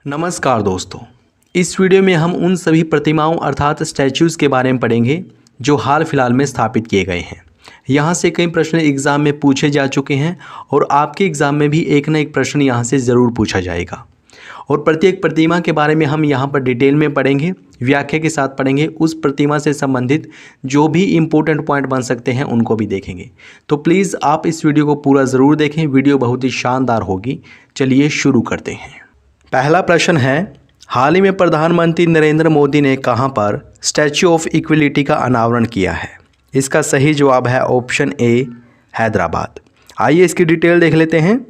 नमस्कार दोस्तों, इस वीडियो में हम उन सभी प्रतिमाओं अर्थात स्टैच्यूज़ के बारे में पढ़ेंगे जो हाल फिलहाल में स्थापित किए गए हैं। यहाँ से कई प्रश्न एग्ज़ाम में पूछे जा चुके हैं और आपके एग्ज़ाम में भी एक ना एक प्रश्न यहाँ से ज़रूर पूछा जाएगा। और प्रत्येक प्रतिमा के बारे में हम यहाँ पर डिटेल में पढ़ेंगे, व्याख्या के साथ पढ़ेंगे, उस प्रतिमा से संबंधित जो भी इम्पोर्टेंट पॉइंट बन सकते हैं उनको भी देखेंगे। तो प्लीज़ आप इस वीडियो को पूरा ज़रूर देखें, वीडियो बहुत ही शानदार होगी। चलिए शुरू करते हैं। पहला प्रश्न है, हाल ही में प्रधानमंत्री नरेंद्र मोदी ने कहां पर स्टैच्यू ऑफ इक्वलिटी का अनावरण किया है? इसका सही जवाब है ऑप्शन ए, हैदराबाद। आइए इसकी डिटेल देख लेते हैं।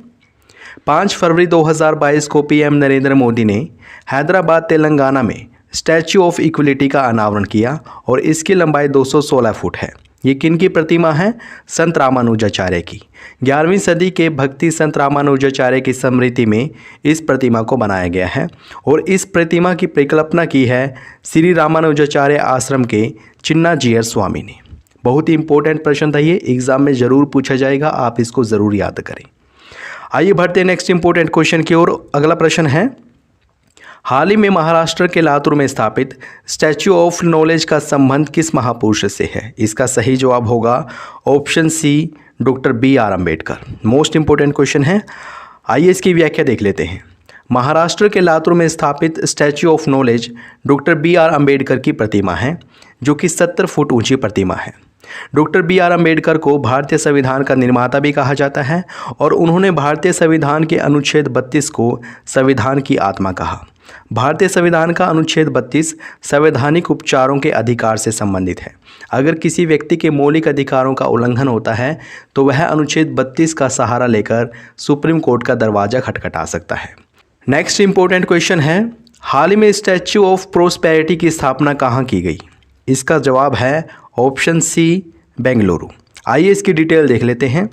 5 फरवरी 2022 को पीएम नरेंद्र मोदी ने हैदराबाद तेलंगाना में स्टैच्यू ऑफ इक्वलिटी का अनावरण किया और इसकी लंबाई 216 फुट है। ये किनकी प्रतिमा है? संत रामानुजाचार्य की। 11वीं सदी के भक्ति संत रामानुजाचार्य की स्मृति में इस प्रतिमा को बनाया गया है और इस प्रतिमा की परिकल्पना की है श्री रामानुजाचार्य आश्रम के चिन्नाजीयर स्वामी ने। बहुत ही इंपॉर्टेंट प्रश्न था ये, एग्जाम में ज़रूर पूछा जाएगा, आप इसको ज़रूर याद करें। आइए बढ़ते हैं नेक्स्ट इंपॉर्टेंट क्वेश्चन की ओर। अगला प्रश्न है, हाल ही में महाराष्ट्र के लातूर में स्थापित स्टैच्यू ऑफ नॉलेज का संबंध किस महापुरुष से है? इसका सही जवाब होगा option C, doctor BR Ambedkar. Most important question है। आइए इसकी व्याख्या देख लेते हैं। महाराष्ट्र के लातूर में स्थापित statue of knowledge doctor BR Ambedkar की प्रतिमा है, जो कि 70 फुट ऊंची प्रतिमा है। डॉक्टर BR अम्बेडकर को भारतीय संविधान का निर्माता भी कहा जाता है और उन्होंने भारतीय संविधान के अनुच्छेद 32 को संविधान की आत्मा कहा। भारतीय संविधान का अनुच्छेद 32 संवैधानिक उपचारों के अधिकार से संबंधित है। अगर किसी व्यक्ति के मौलिक अधिकारों का उल्लंघन होता है तो वह अनुच्छेद 32 का सहारा लेकर सुप्रीम कोर्ट का दरवाजा खटखटा सकता है। नेक्स्ट इंपॉर्टेंट क्वेश्चन है, हाल ही में स्टैच्यू ऑफ प्रोस्पेरिटी की स्थापना कहाँ की गई? इसका जवाब है ऑप्शन सी, बेंगलुरु। आइए इसकी डिटेल देख लेते हैं।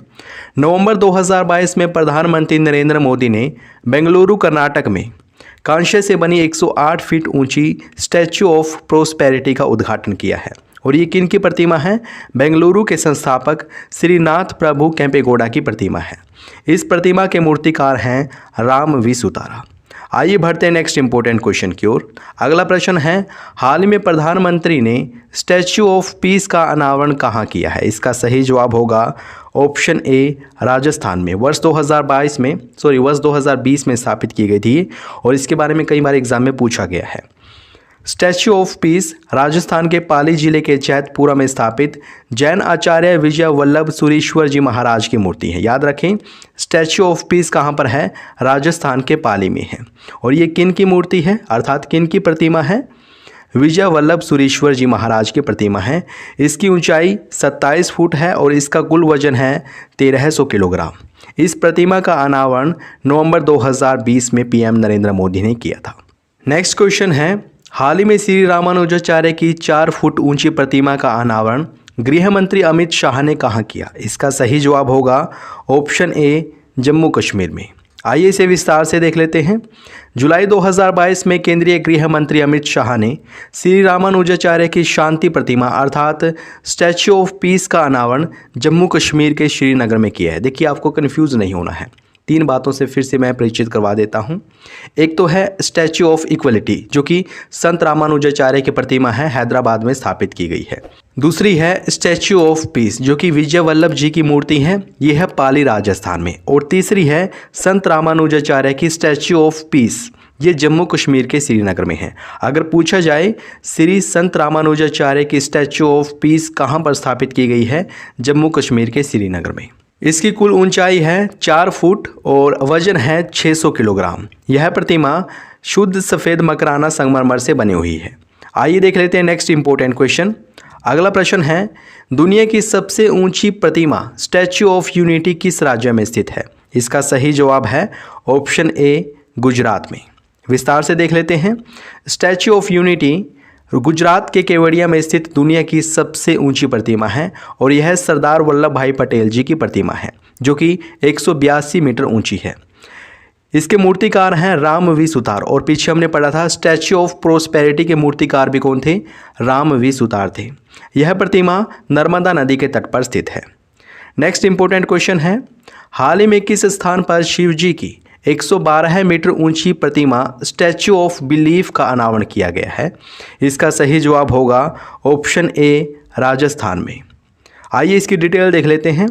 नवंबर 2022 में प्रधानमंत्री नरेंद्र मोदी ने बेंगलुरु कर्नाटक में कांस्य से बनी 108 फीट ऊंची स्टैच्यू ऑफ प्रोस्पेरिटी का उद्घाटन किया है और ये किन की प्रतिमा है? बेंगलुरु के संस्थापक श्रीनाथ प्रभु केम्पेगौड़ा की प्रतिमा है। इस प्रतिमा के मूर्तिकार हैं राम वी सुतारा। आइए बढ़ते हैं नेक्स्ट इंपॉर्टेंट क्वेश्चन की ओर। अगला प्रश्न है, हाल ही में प्रधानमंत्री ने स्टैच्यू ऑफ पीस का अनावरण कहाँ किया है? इसका सही जवाब होगा ऑप्शन ए, राजस्थान में। वर्ष 2020 में स्थापित की गई थी और इसके बारे में कई बार एग्जाम में पूछा गया है। स्टैच्यू ऑफ पीस राजस्थान के पाली जिले के चैतपुरा में स्थापित जैन आचार्य विजय वल्लभ सुरीश्वर जी महाराज की मूर्ति है। याद रखें, स्टैच्यू ऑफ पीस कहाँ पर है? राजस्थान के पाली में है। और ये किन की मूर्ति है, अर्थात किन की प्रतिमा है? विजय वल्लभ सुरीश्वर जी महाराज की प्रतिमा है। इसकी ऊंचाई 27 फुट है और इसका कुल वजन है 1300 किलोग्राम। इस प्रतिमा का अनावरण नवंबर 2020 में पीएम नरेंद्र मोदी ने किया था। नेक्स्ट क्वेश्चन है, हाल ही में श्री रामानुजाचार्य की 4 फुट ऊंची प्रतिमा का अनावरण गृह मंत्री अमित शाह ने कहाँ किया? इसका सही जवाब होगा ऑप्शन ए, जम्मू कश्मीर में। आइए इसे विस्तार से देख लेते हैं। जुलाई 2022 में केंद्रीय गृह मंत्री अमित शाह ने श्री रामानुजाचार्य की शांति प्रतिमा अर्थात स्टैच्यू ऑफ पीस का अनावरण जम्मू कश्मीर के श्रीनगर में किया है। देखिए, आपको कन्फ्यूज़ नहीं होना है। 3 बातों से फिर से मैं परिचित करवा देता हूं। एक तो है स्टैच्यू ऑफ इक्वलिटी, जो कि संत रामानुजाचार्य की प्रतिमा है, हैदराबाद में स्थापित की गई है। दूसरी है स्टैच्यू ऑफ पीस, जो कि विजय वल्लभ जी की मूर्ति है, ये है पाली राजस्थान में। और तीसरी है संत रामानुजाचार्य की स्टैच्यू ऑफ पीस, ये जम्मू कश्मीर के श्रीनगर में है। अगर पूछा जाए श्री संत रामानुजाचार्य की स्टैच्यू ऑफ पीस कहाँ पर स्थापित की गई है? जम्मू कश्मीर के श्रीनगर में। इसकी कुल ऊंचाई है 4 फुट और वजन है 600 किलोग्राम। यह प्रतिमा शुद्ध सफ़ेद मकराना संगमरमर से बनी हुई है। आइए देख लेते हैं नेक्स्ट इंपॉर्टेंट क्वेश्चन। अगला प्रश्न है, दुनिया की सबसे ऊंची प्रतिमा स्टैच्यू ऑफ यूनिटी किस राज्य में स्थित है? इसका सही जवाब है ऑप्शन ए, गुजरात में। विस्तार से देख लेते हैं। स्टैच्यू ऑफ यूनिटी गुजरात के केवड़िया में स्थित दुनिया की सबसे ऊंची प्रतिमा है और यह सरदार वल्लभ भाई पटेल जी की प्रतिमा है, जो कि 182 मीटर ऊंची है। इसके मूर्तिकार हैं राम वी सुतार। और पीछे हमने पढ़ा था स्टैच्यू ऑफ प्रोस्पेरिटी के मूर्तिकार भी कौन थे? राम वी सुतार थे। यह प्रतिमा नर्मदा नदी के तट पर स्थित है। नेक्स्ट इंपॉर्टेंट क्वेश्चन है, हाल ही में किस स्थान पर शिव जी की 112 मीटर ऊंची प्रतिमा स्टैच्यू ऑफ बिलीफ का अनावरण किया गया है? इसका सही जवाब होगा ऑप्शन ए, राजस्थान में। आइए इसकी डिटेल देख लेते हैं।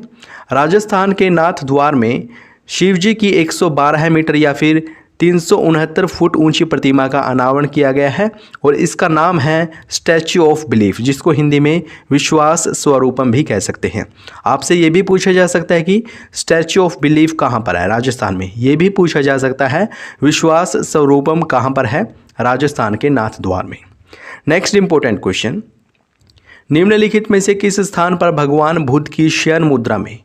राजस्थान के नाथ द्वार में शिव जी की 112 मीटर या फिर 369 फुट ऊंची प्रतिमा का अनावरण किया गया है और इसका नाम है स्टैच्यू ऑफ बिलीफ, जिसको हिंदी में विश्वास स्वरूपम भी कह सकते हैं। आपसे ये भी पूछा जा सकता है कि स्टैच्यू ऑफ बिलीफ कहाँ पर है? राजस्थान में। ये भी पूछा जा सकता है विश्वास स्वरूपम कहाँ पर है? राजस्थान के नाथ द्वार में। नेक्स्ट इंपॉर्टेंट क्वेश्चन, निम्नलिखित में से किस स्थान पर भगवान बुद्ध की शयन मुद्रा में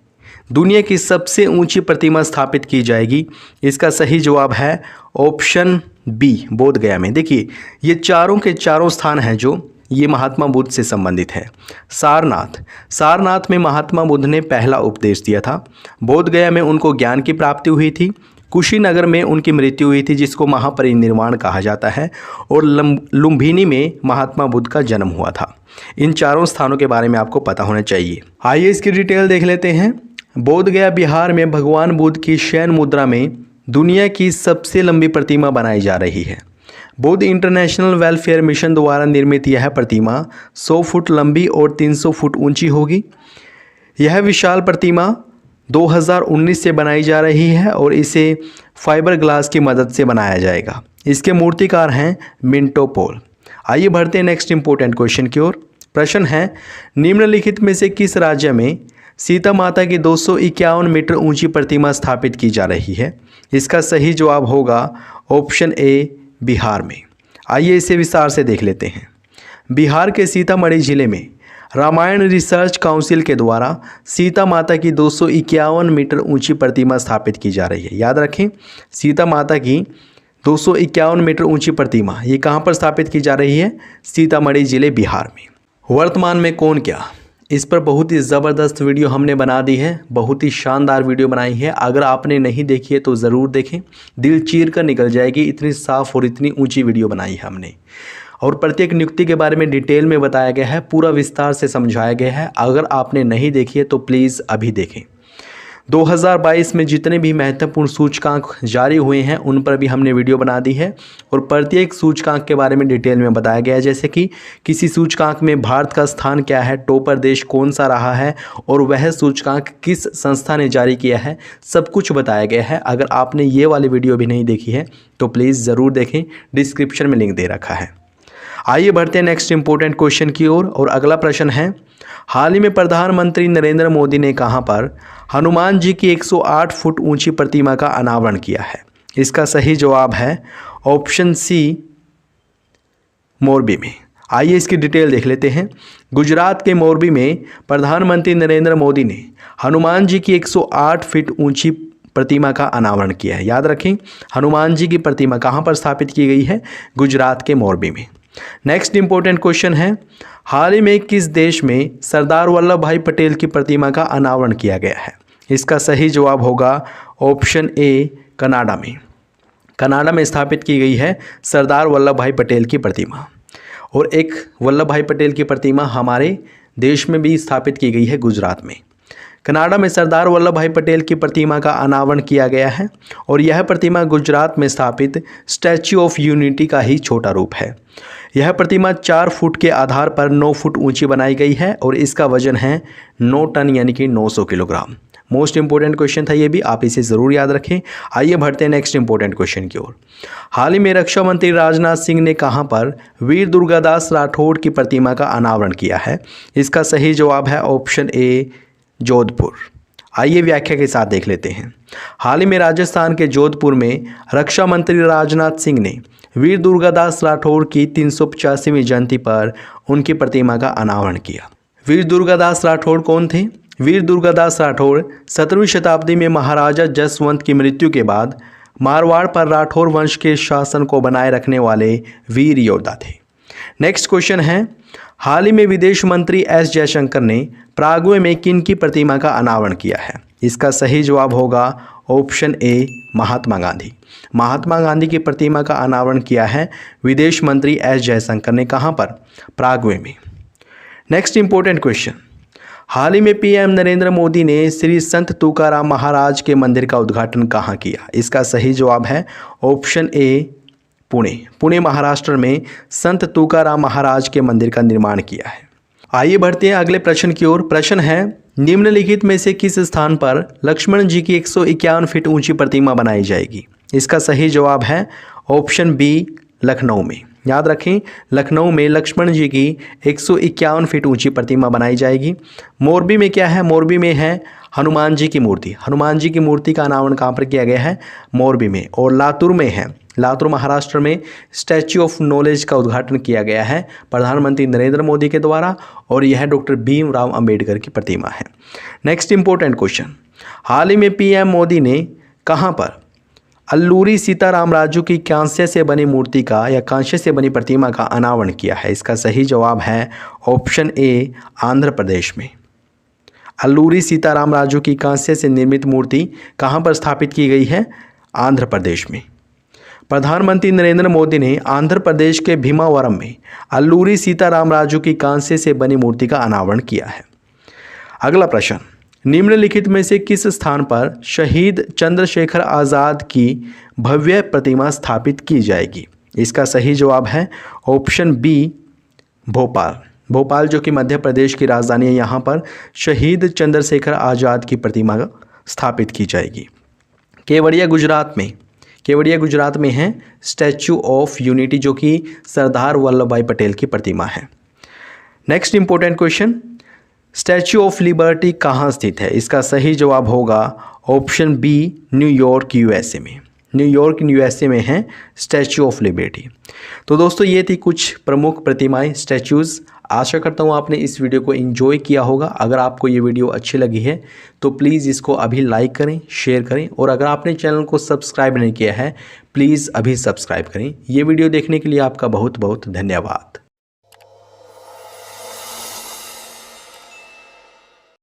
दुनिया की सबसे ऊंची प्रतिमा स्थापित की जाएगी? इसका सही जवाब है ऑप्शन बी, बोध गया में। देखिए ये चारों के चारों स्थान हैं जो ये महात्मा बुद्ध से संबंधित है। सारनाथ में महात्मा बुद्ध ने पहला उपदेश दिया था। बोध गया में उनको ज्ञान की प्राप्ति हुई थी। कुशीनगर में उनकी मृत्यु हुई थी, जिसको महापरिनिर्वाण कहा जाता है। और लुम्बिनी में महात्मा बुद्ध का जन्म हुआ था। इन चारों स्थानों के बारे में आपको पता होना चाहिए। आइए इसकी डिटेल देख लेते हैं। बोध गया बिहार में भगवान बुद्ध की शयन मुद्रा में दुनिया की सबसे लंबी प्रतिमा बनाई जा रही है। बुद्ध इंटरनेशनल वेलफेयर मिशन द्वारा निर्मित यह प्रतिमा 100 फुट लंबी और 300 फुट ऊंची होगी। यह विशाल प्रतिमा 2019 से बनाई जा रही है और इसे फाइबर ग्लास की मदद से बनाया जाएगा। इसके मूर्तिकार हैं मिंटो पोल। आइए बढ़ते हैं नेक्स्ट इंपॉर्टेंट क्वेश्चन की ओर। प्रश्न है, निम्नलिखित में से किस राज्य में सीता माता की 251 मीटर ऊंची प्रतिमा स्थापित की जा रही है? इसका सही जवाब होगा ऑप्शन ए, बिहार में। आइए इसे विस्तार से देख लेते हैं। बिहार के सीतामढ़ी जिले में रामायण रिसर्च काउंसिल के द्वारा सीता माता की 251 मीटर ऊंची प्रतिमा स्थापित की जा रही है। याद रखें, सीता माता की 251 मीटर ऊंची प्रतिमा ये कहाँ पर स्थापित की जा रही है? सीतामढ़ी जिले, बिहार में। वर्तमान में कौन क्या, इस पर बहुत ही ज़बरदस्त वीडियो हमने बना दी है। बहुत ही शानदार वीडियो बनाई है। अगर आपने नहीं देखी है तो ज़रूर देखें, दिल चीर कर निकल जाएगी। इतनी साफ़ और इतनी ऊंची वीडियो बनाई है हमने। और प्रत्येक नियुक्ति के बारे में डिटेल में बताया गया है, पूरा विस्तार से समझाया गया है। अगर आपने नहीं देखी है तो प्लीज़ अभी देखें। 2022 में जितने भी महत्वपूर्ण सूचकांक जारी हुए हैं उन पर भी हमने वीडियो बना दी है और प्रत्येक सूचकांक के बारे में डिटेल में बताया गया है। जैसे कि किसी सूचकांक में भारत का स्थान क्या है, टॉपर देश कौन सा रहा है और वह सूचकांक किस संस्था ने जारी किया है, सब कुछ बताया गया है। अगर आपने ये वाली वीडियो भी नहीं देखी है तो प्लीज़ ज़रूर देखें, डिस्क्रिप्शन में लिंक दे रखा है। आइए बढ़ते हैं नेक्स्ट इंपॉर्टेंट क्वेश्चन की ओर। और अगला प्रश्न है, हाल ही में प्रधानमंत्री नरेंद्र मोदी ने कहां पर हनुमान जी की 108 फुट ऊंची प्रतिमा का अनावरण किया है? इसका सही जवाब है ऑप्शन सी, मोरबी में। आइए इसकी डिटेल देख लेते हैं। गुजरात के मोरबी में प्रधानमंत्री नरेंद्र मोदी ने हनुमान जी की 108 फीट ऊंची प्रतिमा का अनावरण किया है। याद रखें, हनुमान जी की प्रतिमा कहां पर स्थापित की गई है? गुजरात के मोरबी में। नेक्स्ट इंपॉर्टेंट क्वेश्चन है, हाल ही में किस देश में सरदार वल्लभ भाई पटेल की प्रतिमा का अनावरण किया गया है? इसका सही जवाब होगा ऑप्शन ए, कनाडा में। कनाडा में स्थापित की गई है सरदार वल्लभ भाई पटेल की प्रतिमा। और एक वल्लभ भाई पटेल की प्रतिमा हमारे देश में भी स्थापित की गई है, गुजरात में। कनाडा में सरदार वल्लभ भाई पटेल की प्रतिमा का अनावरण किया गया है और यह प्रतिमा गुजरात में स्थापित स्टैच्यू ऑफ यूनिटी का ही छोटा रूप है। यह प्रतिमा 4 फुट के आधार पर 9 फुट ऊंची बनाई गई है और इसका वजन है 9 टन यानी कि 900 किलोग्राम। मोस्ट इंपॉर्टेंट क्वेश्चन था ये भी, आप इसे ज़रूर याद रखें। आइए बढ़ते हैं नेक्स्ट इंपॉर्टेंट क्वेश्चन की ओर। हाल ही में रक्षा मंत्री राजनाथ सिंह ने कहां पर वीर दुर्गादास राठौड़ की प्रतिमा का अनावरण किया है? इसका सही जवाब है ऑप्शन ए, जोधपुर। आइए व्याख्या के साथ देख लेते हैं। हाल ही में राजस्थान के जोधपुर में रक्षा मंत्री राजनाथ सिंह ने वीर दुर्गादास राठौड़ की 385वीं जयंती पर उनकी प्रतिमा का अनावरण किया। वीर दुर्गादास राठौड़ कौन थे? वीर दुर्गादास राठौड़ 17वीं शताब्दी में महाराजा जसवंत की मृत्यु के बाद मारवाड़ पर राठौड़ वंश के शासन को बनाए रखने वाले वीर योद्धा थे। नेक्स्ट क्वेश्चन है, हाल ही में विदेश मंत्री एस जयशंकर ने प्रागवे में किन की प्रतिमा का अनावरण किया है? इसका सही जवाब होगा ऑप्शन ए, महात्मा गांधी। महात्मा गांधी की प्रतिमा का अनावरण किया है विदेश मंत्री एस जयशंकर ने। कहां पर? प्रागवे में। नेक्स्ट इंपॉर्टेंट क्वेश्चन, हाल ही में पीएम नरेंद्र मोदी ने श्री संत तुकाराम महाराज के मंदिर का उद्घाटन कहाँ किया? इसका सही जवाब है ऑप्शन ए पुणे। पुणे महाराष्ट्र में संत तुकाराम महाराज के मंदिर का निर्माण किया है। आइए बढ़ते हैं अगले प्रश्न की ओर। प्रश्न है, निम्नलिखित में से किस स्थान पर लक्ष्मण जी की 151 फीट ऊंची प्रतिमा बनाई जाएगी? इसका सही जवाब है ऑप्शन बी लखनऊ में। याद रखें, लखनऊ में लक्ष्मण जी की 151 फीट ऊंची प्रतिमा बनाई जाएगी। मोरबी में क्या है? मोरबी में है हनुमान जी की मूर्ति। हनुमान जी की मूर्ति का अनावरण कहाँ पर किया गया है? मोरबी में। और लातूर में है, लातूर महाराष्ट्र में स्टैच्यू ऑफ नॉलेज का उद्घाटन किया गया है प्रधानमंत्री नरेंद्र मोदी के द्वारा, और यह डॉक्टर भीमराव अंबेडकर की प्रतिमा है। नेक्स्ट इंपॉर्टेंट क्वेश्चन, हाल ही में पीएम मोदी ने कहाँ पर अल्लूरी सीताराम राजू की कांस्य से बनी मूर्ति का या कांस्य से बनी प्रतिमा का अनावरण किया है? इसका सही जवाब है ऑप्शन ए आंध्र प्रदेश में। अल्लूरी सीताराम राजू की कांस्य से निर्मित मूर्ति कहाँ पर स्थापित की गई है? आंध्र प्रदेश में। प्रधानमंत्री नरेंद्र मोदी ने आंध्र प्रदेश के भीमावरम में अल्लूरी सीताराम राजू की कांस्य से बनी मूर्ति का अनावरण किया है। अगला प्रश्न, निम्नलिखित में से किस स्थान पर शहीद चंद्रशेखर आज़ाद की भव्य प्रतिमा स्थापित की जाएगी? इसका सही जवाब है ऑप्शन बी भोपाल। भोपाल जो कि मध्य प्रदेश की राजधानी है, यहाँ पर शहीद चंद्रशेखर आज़ाद की प्रतिमा स्थापित की जाएगी। केवड़िया गुजरात में है स्टैच्यू ऑफ यूनिटी, जो कि सरदार वल्लभ भाई पटेल की प्रतिमा है। Next important question, statue of liberty कहाँ स्थित है? इसका सही जवाब होगा ऑप्शन बी न्यूयॉर्क यूएसए में। न्यूयॉर्क यूएसए में है स्टैच्यू ऑफ लिबर्टी। तो दोस्तों, ये थी कुछ प्रमुख प्रतिमाएं, स्टैच्यूज़। आशा करता हूँ आपने इस वीडियो को एंजॉय किया होगा। अगर आपको ये वीडियो अच्छी लगी है तो प्लीज़ इसको अभी लाइक करें, शेयर करें, और अगर आपने चैनल को सब्सक्राइब नहीं किया है प्लीज़ अभी सब्सक्राइब करें। ये वीडियो देखने के लिए आपका बहुत बहुत धन्यवाद।